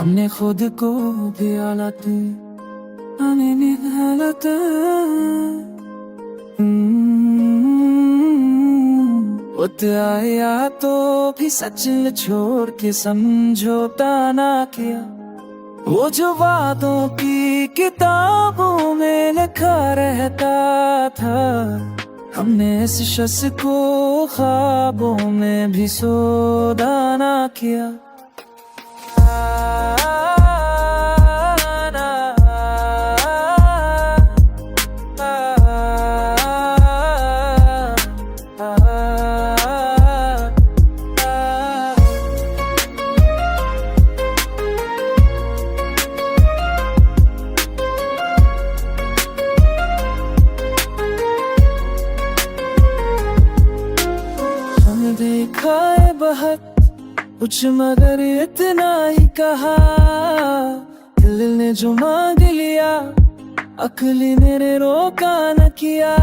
हमने खुद को भी आलाते हमें निहालते आया तो भी सच छोड़ के समझौता ना किया। वो जो वादों की किताबों में लिखा रहता था, हमने इस शख्स को ख्वाबों में भी सौदा ना किया। देखा है बहुत कुछ मगर इतना ही कहा, दिल ने जो मांग लिया अक्ली मेरे रोका न किया।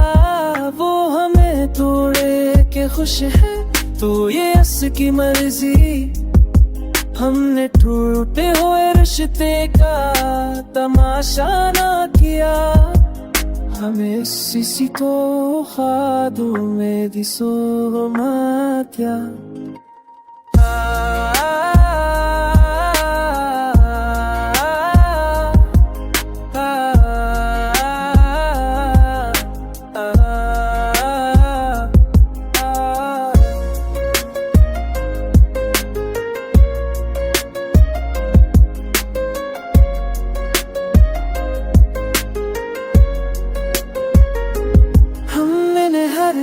वो हमें तोड़े के खुश है तो ये अस की मर्जी, हमने टूटे हुए रिश्ते का तमाशा ना किया। हमें किसी को खादों में दिसो मात्या।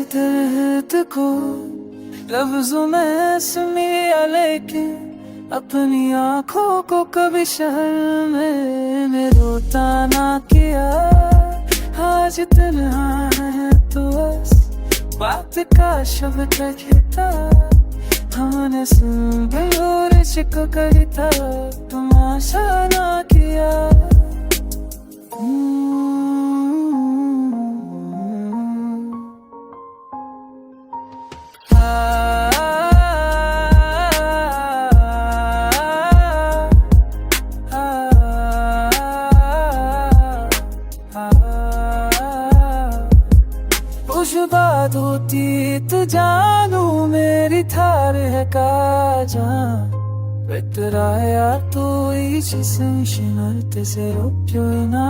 दर्द को लफ्जों में सुनिया, लेकिन अपनी आँखों को कभी शहर में रोता ना किया। आज तन्हा है तो बस बात का शब्द कहता, हमने सुन गलोर चिको कहता तमाशा ना किया। कुछ बात होती तो जानू मेरी थार है काजा, बेतराया तो इस संशनते से रोक्यो ना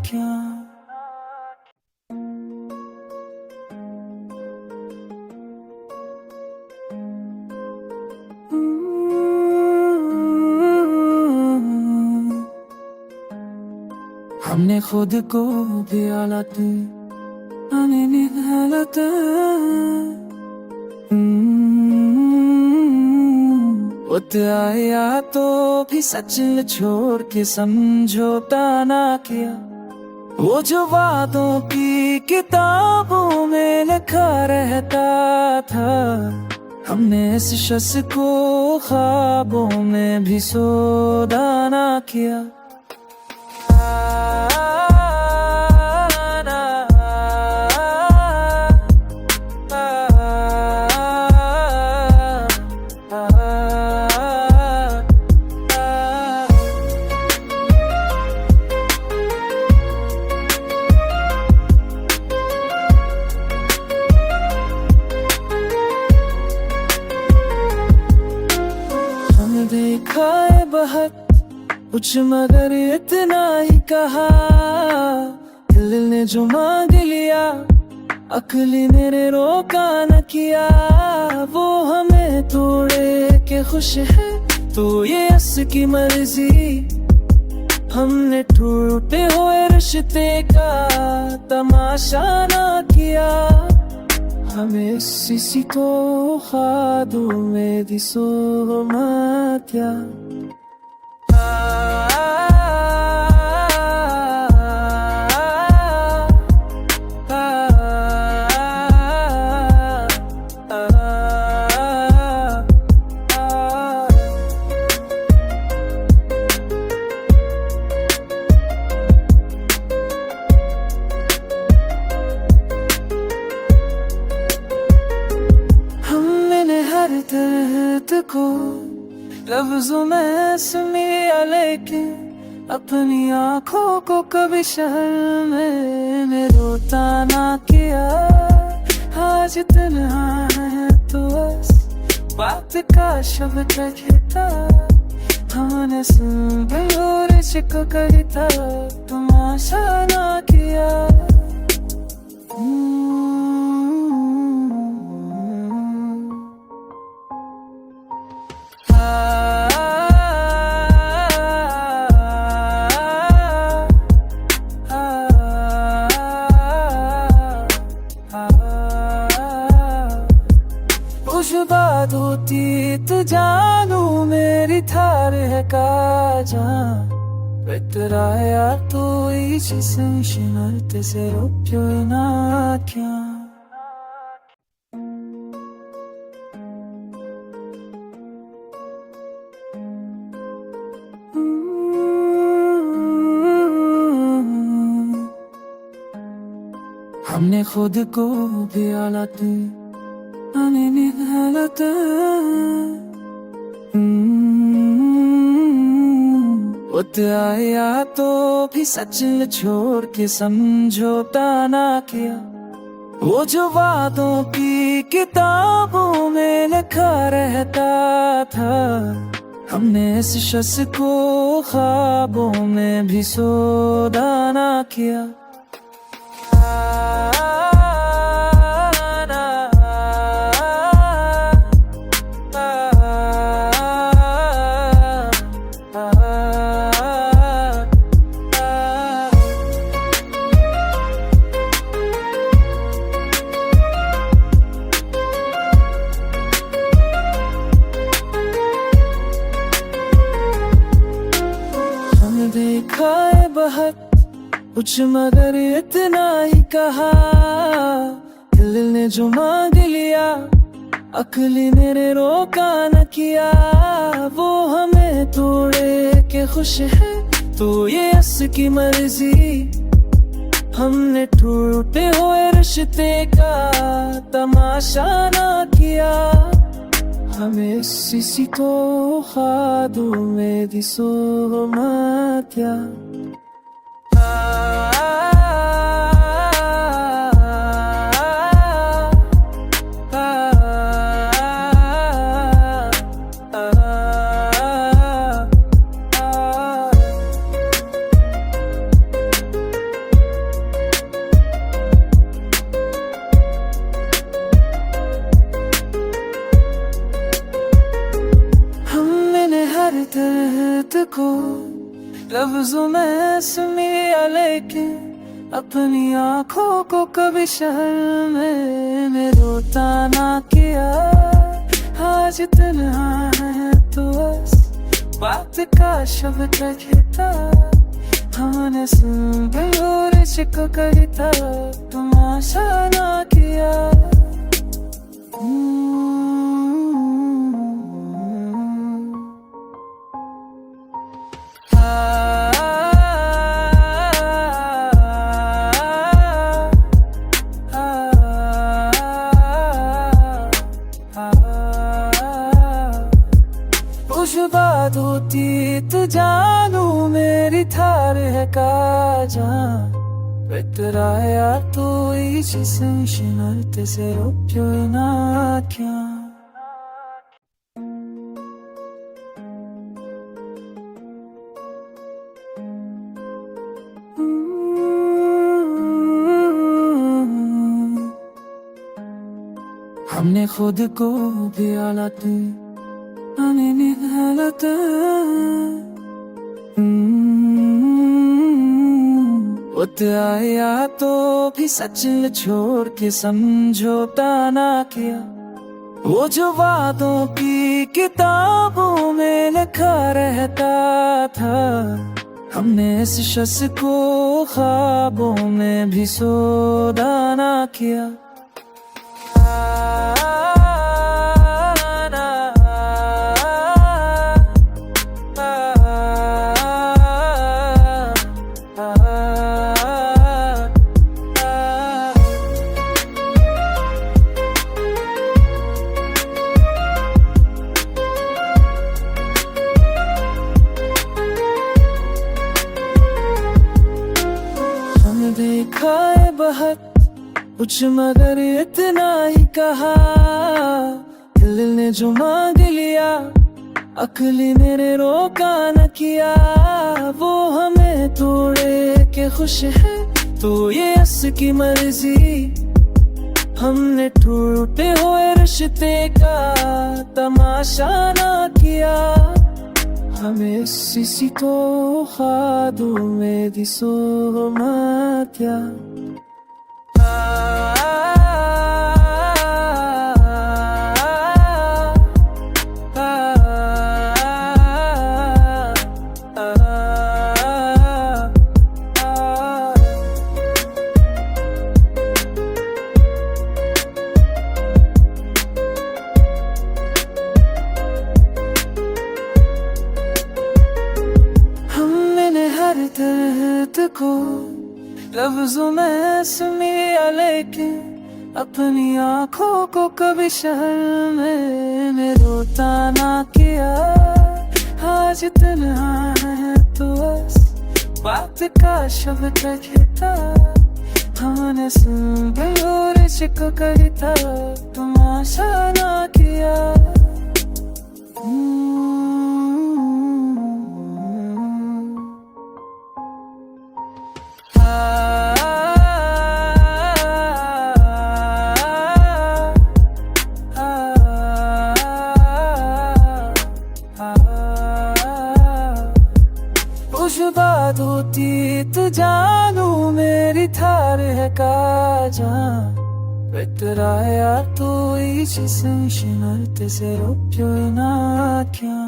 क्या। हमने खुद को भी आलाते हमें निहालते आया तो भी सच छोड़ के समझौता ना किया। वो जो वादों की किताबों में लिखा रहता था, हमने इस शख्स को ख्वाबों में भी सौदा ना किया। देखा है बहुत कुछ मगर इतना ही कहा, दिल ने जो मांग लिया अक्ली मेरे रोका न किया। वो हमें तोड़े के खुश है तो ये अस की मर्जी, हमने टूटे हुए रिश्ते का तमाशा ना किया। हमें किसी को खादों में दिसो मात्या। दर्द को लफ्जों में सुनिया, लेकिन अपनी आंखों को कभी शहर में रोता ना किया। आज तन्हा है तो बस बात का शब्द कहता, हमने सुन और इश्क करता, तमाशा ना किया। कुछ बात होती तो जानू मेरी थार है Kaza Betraja tu ići senšinarte se ropjoj nakja. हमने खुद को भी हालत हालत आया तो भी सच छोड़ के समझौता ना किया। वो जो वादों की किताबों में लिखा रहता था, हमने इस शख्स को ख्वाबों में भी सौदा ना किया। देखा है बहुत कुछ मगर इतना ही कहा, दिल ने जो मांग लिया अक्ली मेरे रोका न किया। वो हमें तोड़े के खुश है तो ये उसकी मर्जी, हमने टूटे हुए रिश्ते का तमाशा ना किया। हमें किसी को ख्वाबों में दिसो मात्या। दर्द को लफ्जों में सुनिया, लेकिन अपनी आंखों को कभी शहर में रोता ना किया। आज तन्हा है तो बस बात का शब्द कहता, हमने सुन और इश्क करता, तमाशा ना किया। कुछ बात होती तो जानू मेरी थार है Kaza Betraja tu ići senšinarte se ropjoj nakja. हमने खुद को भी हालत हालत आया तो भी सच छोड़ के समझौता ना किया। वो जो वादों की किताबों में लिखा रहता था, हमने इस शख्स को ख्वाबों में भी सौदा ना किया। बहुत कुछ मगर इतना ही कहा, दिल ने जो मांग लिया अकली मेरे रोका न किया। वो हमें तोड़े के खुश है तो ये अस की मर्जी, हमने टूटे हुए रिश्ते का तमाशा ना किया। हमें सिसी तो खादू में दिसो मात्या दर्द को लफ्ज़ों में सुनिया, लेकिन अपनी आँखों को कभी शहर में रोता ना किया। आज तन्हा है तो बस बात का शब्द कहता, हमने सुन गलोर चिको कहता तमाशा ना किया। बात होती तो जानू मेरी थार है काजा, बेतराया तो इसी संशनते से रोप्यो ना क्या।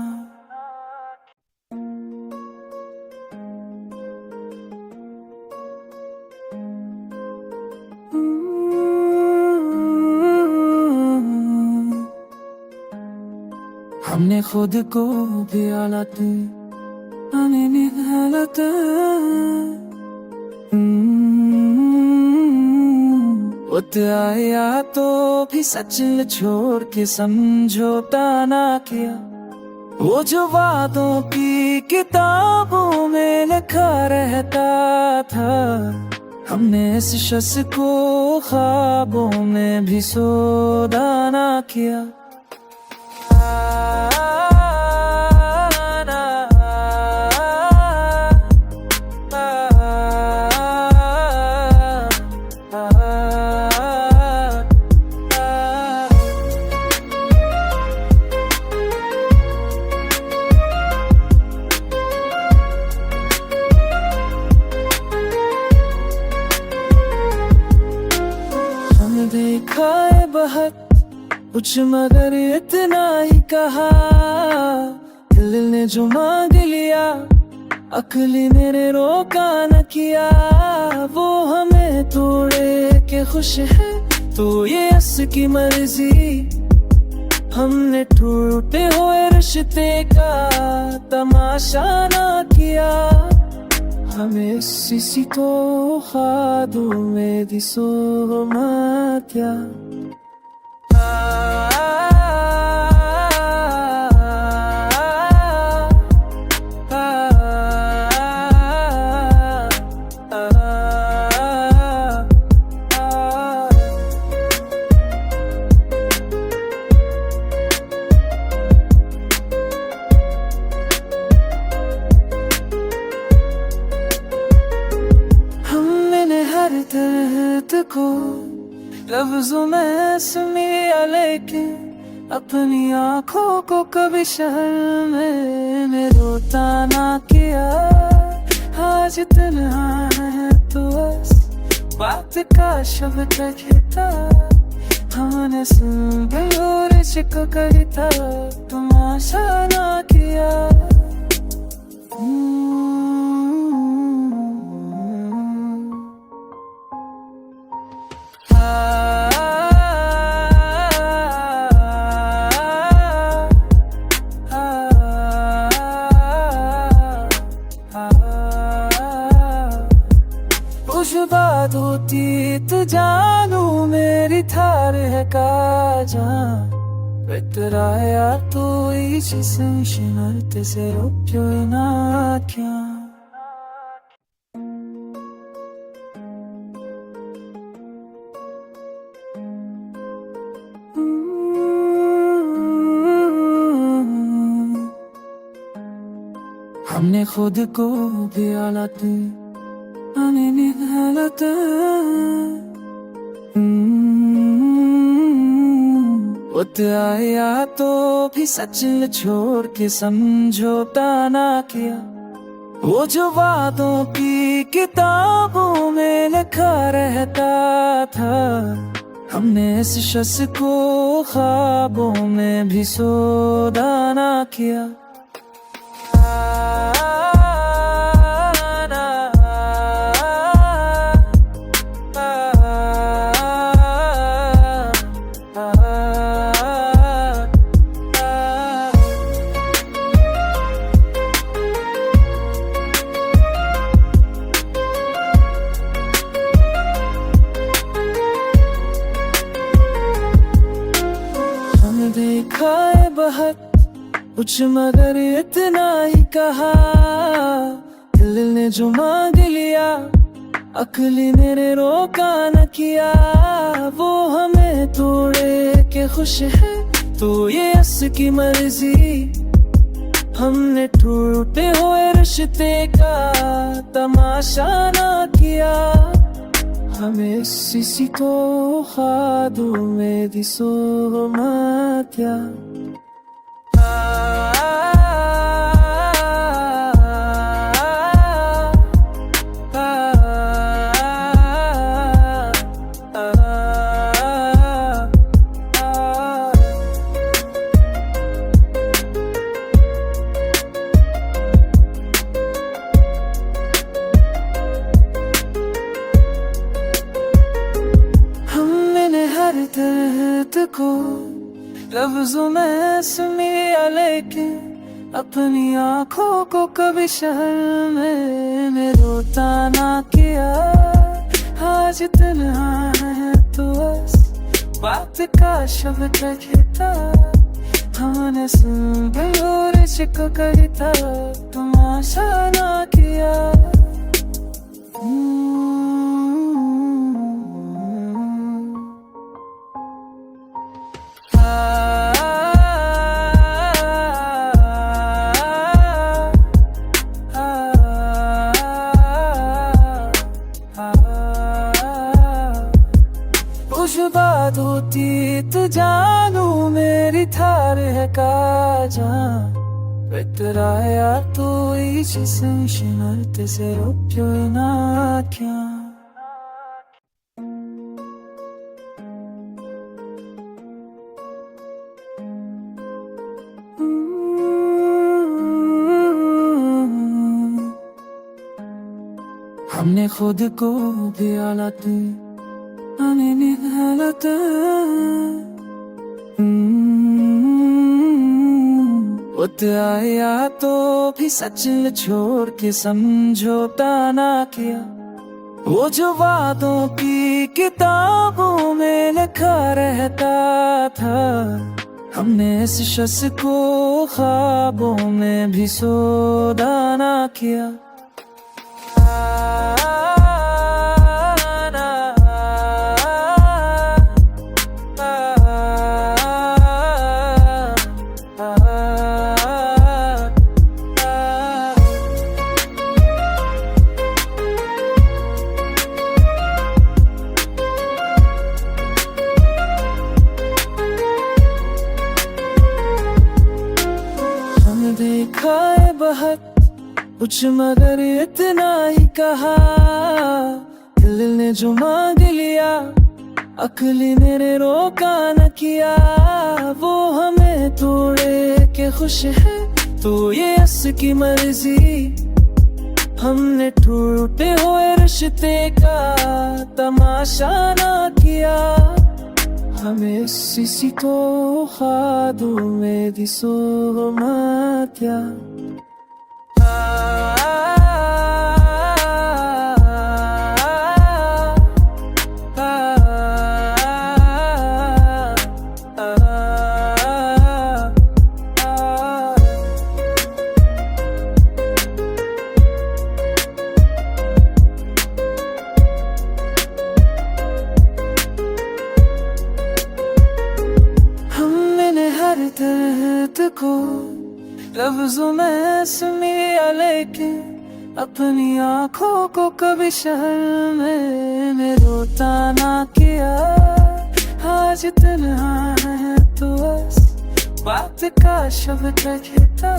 हमने खुद को भी हालत आया तो भी सच छोड़ के समझौता ना किया। वो जो वादों की किताबों में लिखा रहता था, हमने इस शख्स को ख्वाबों में भी सौदा ना किया। देखा है बहुत कुछ मगर इतना ही कहा, दिल ने जो मांग लिया अकली मेरे रोका न किया। वो हमें तोड़े के खुश है तो ये अस की मर्जी, हमने टूटे हुए रिश्ते का तमाशा ना किया। हमें सिसी तो खादू में दिसो मात्या दर्द को लफ्ज़ों में सुनिया, लेकिन अपनी आँखों को कभी शहर में रोता ना किया। आज तन्हा है तो बस बात का शब्द कहता, हमने सुन गलोर चिको कहता तमाशा ना किया। बात होती तो जानू मेरी थार है काजा, बेतराया तो इसी संशनते से रोप्यो ना क्या। हमने खुद को भी हालत हालत आया तो भी सच छोड़ के समझौता ना किया। वो जो वादों की किताबों में लिखा रहता था, हमने इस शख्स को ख्वाबों में भी सौदा ना किया। देखा है बहुत कुछ मगर इतना ही कहा, दिल ने जो मांग लिया अक्ली ने रोका न किया। वो हमें तोड़े के खुश है तो ये उसकी मर्जी, हमने टूटे हुए रिश्ते का तमाशा ना किया। हमें किसी को ख्वाबों में दिसो मात्या। दर्द को लफ्जों में सुनिया, लेकिन अपनी आँखों को कभी शर्म में रोता ना किया। आज तन्हा है तो बस बात का शब्द कहता, हमने सुन और इश्क करता तमाशा ना किया। कुछ बात होती तो जानू मेरी थार है काजा, बेतराया तो इस संशनते से रुपयो ना क्या। हमने खुद को भी हालत हालत आया तो भी सच छोड़ के समझौता ना किया। वो जो वादों की किताबों में लिखा रहता था, हमने इस शख्स को ख्वाबों में भी सौदा ना किया। देखा है बहुत कुछ मगर इतना ही कहा, दिल ने जो मांग लिया अक्ली ने रोका न किया। वो हमें तोड़े के खुश है तो ये उसकी मर्जी, हमने टूटे हुए रिश्ते का तमाशा ना किया। हमें किसी को ख्वाबों में दिसो मात्या। दर्द को लफ्जों में सुनिया, अपनी आँखों को कभी शहर में रोता ना किया। आज तन्हा है तो बस बात का शब्द कहता,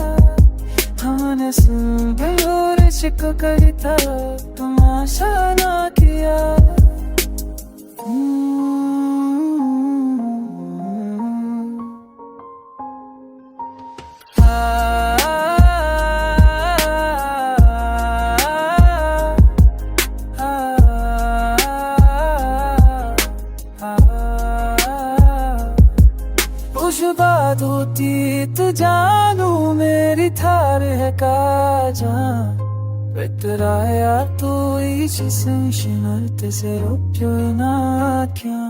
हमने सुन गलोर चिको कविता तमाशा ना किया। बात होती तो जानू मेरी थार है काजा बेतराया तो इसी संशनते से रोक्यो ना क्या।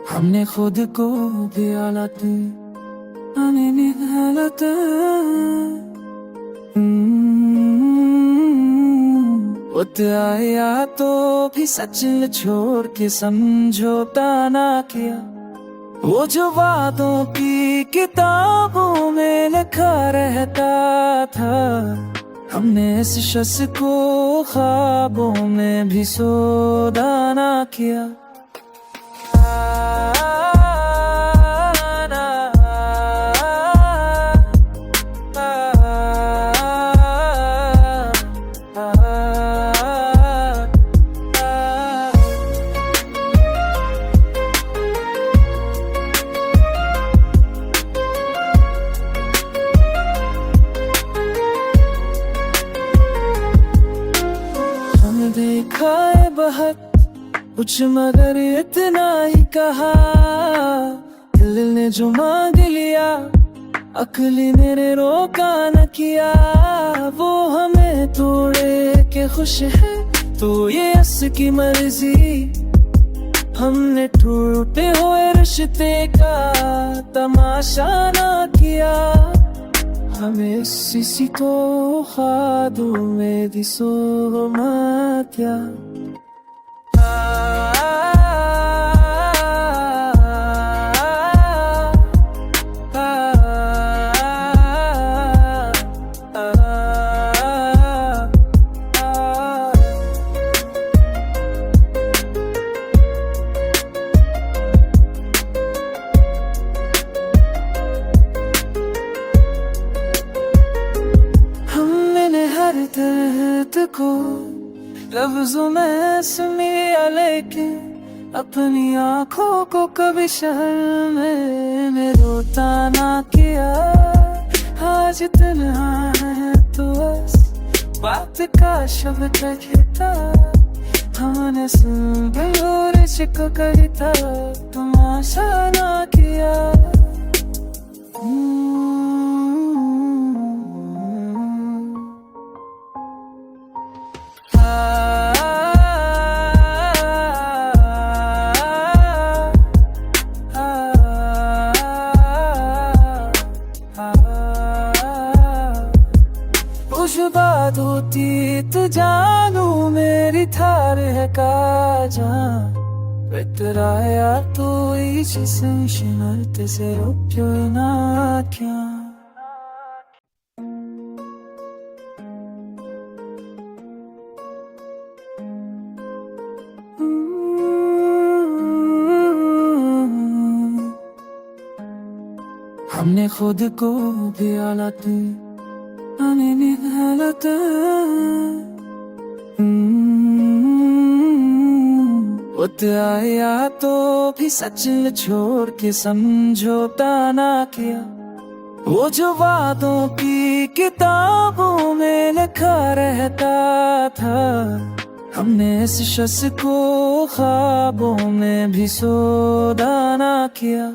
हमने खुद को भी हालत आया तो भी सच छोड़ के समझौता ना किया। वो जो वादों की किताबों में लिखा रहता था, हमने इस शख्स को ख्वाबों में भी सौदा ना किया। देखा है बहुत कुछ मगर इतना ही कहा, दिल ने जो मांग लिया अकली ने रोका न किया। वो हमें तोड़े के खुश है तो ये अस की मर्जी, हमने टूटे हुए रिश्ते का तमाशा ना किया। हमें किसी को खादों में दिसो मात्या। दर्द को लफ्जों में सुनिया, लेकिन अपनी आँखों को कभी शहर में रोता ना किया। आज तन्हा है तो बस बात का शब्द कहता, हमने सुन गलोर चिको कविता तमाशा ना किया। बात होती तो जानू मेरी थार है काजा बेतराया तो इसी संशनते से रोक्यो ना क्या। हमने खुद को भी हालत आया तो भी सच छोड़ के समझौता ना किया। वो जो वादों की किताबों में लिखा रहता था, हमने इस शख्स को ख्वाबों में भी सौदा ना किया।